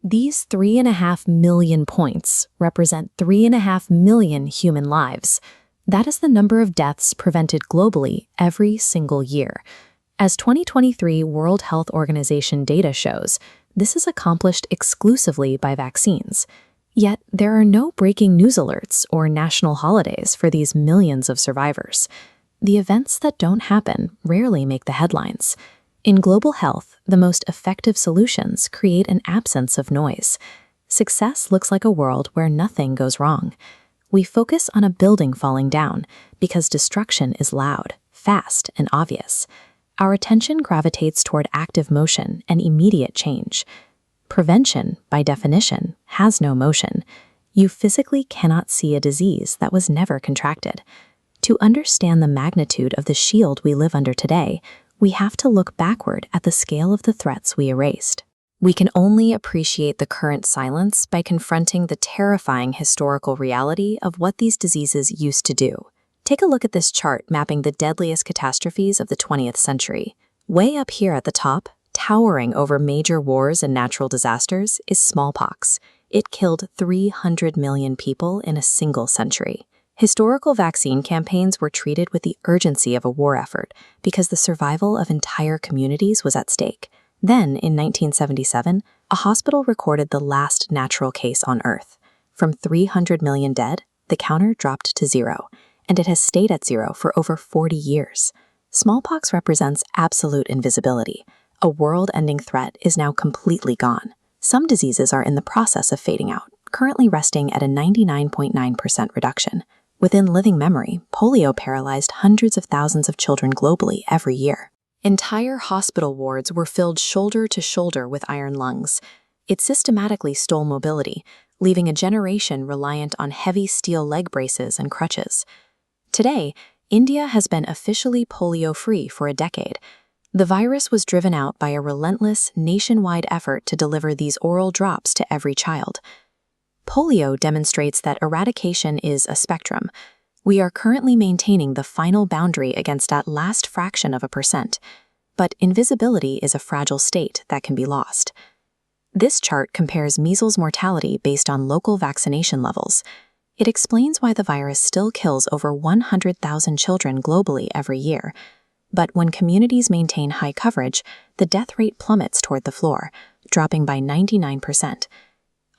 These 3.5 million points represent 3.5 million human lives. That is the number of deaths prevented globally every single year. As 2023 World Health Organization data shows, this is accomplished exclusively by vaccines. Yet, there are no breaking news alerts or national holidays for these millions of survivors. The events that don't happen rarely make the headlines. In global health, the most effective solutions create an absence of noise. Success looks like a world where nothing goes wrong. We focus on a building falling down because destruction is loud, fast, and obvious. Our attention gravitates toward active motion and immediate change. Prevention, by definition, has no motion. You physically cannot see a disease that was never contracted. To understand the magnitude of the shield we live under today, we have to look backward at the scale of the threats we erased. We can only appreciate the current silence by confronting the terrifying historical reality of what these diseases used to do. Take a look at this chart mapping the deadliest catastrophes of the 20th century. Way up here at the top, towering over major wars and natural disasters, is smallpox. It killed 300 million people in a single century. Historical vaccine campaigns were treated with the urgency of a war effort because the survival of entire communities was at stake. Then, in 1977, a hospital recorded the last natural case on Earth. From 300 million dead, the counter dropped to 0, and it has stayed at 0 for over 40 years. Smallpox represents absolute invisibility. A world-ending threat is now completely gone. Some diseases are in the process of fading out, currently resting at a 99.9% reduction. Within living memory, polio paralyzed hundreds of thousands of children globally every year. Entire hospital wards were filled shoulder to shoulder with iron lungs. It systematically stole mobility, leaving a generation reliant on heavy steel leg braces and crutches. Today, India has been officially polio-free for a decade. The virus was driven out by a relentless, nationwide effort to deliver these oral drops to every child. Polio demonstrates that eradication is a spectrum. We are currently maintaining the final boundary against that last fraction of a percent. But invisibility is a fragile state that can be lost. This chart compares measles mortality based on local vaccination levels. It explains why the virus still kills over 100,000 children globally every year. But when communities maintain high coverage, the death rate plummets toward the floor, dropping by 99%.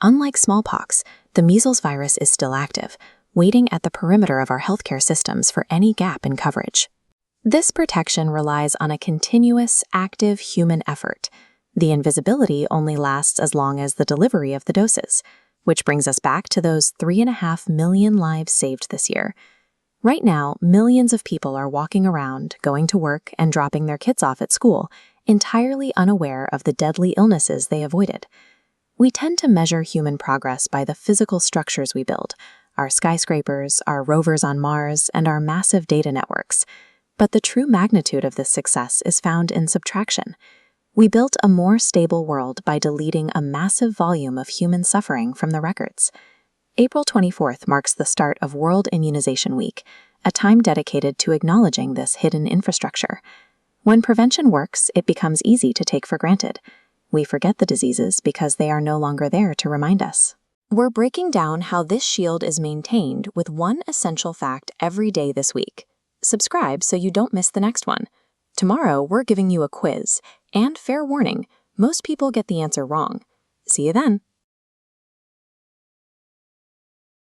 Unlike smallpox, the measles virus is still active, waiting at the perimeter of our healthcare systems for any gap in coverage. This protection relies on a continuous, active human effort. The invisibility only lasts as long as the delivery of the doses, which brings us back to those 3.5 million lives saved this year. Right now, millions of people are walking around, going to work, and dropping their kids off at school, entirely unaware of the deadly illnesses they avoided. We tend to measure human progress by the physical structures we build, our skyscrapers, our rovers on Mars, and our massive data networks. But the true magnitude of this success is found in subtraction. We built a more stable world by deleting a massive volume of human suffering from the records. April 24th marks the start of World Immunization Week, a time dedicated to acknowledging this hidden infrastructure. When prevention works, it becomes easy to take for granted. We forget the diseases because they are no longer there to remind us. We're breaking down how this shield is maintained with one essential fact every day this week. Subscribe so you don't miss the next one. Tomorrow, we're giving you a quiz, and fair warning, most people get the answer wrong. See you then.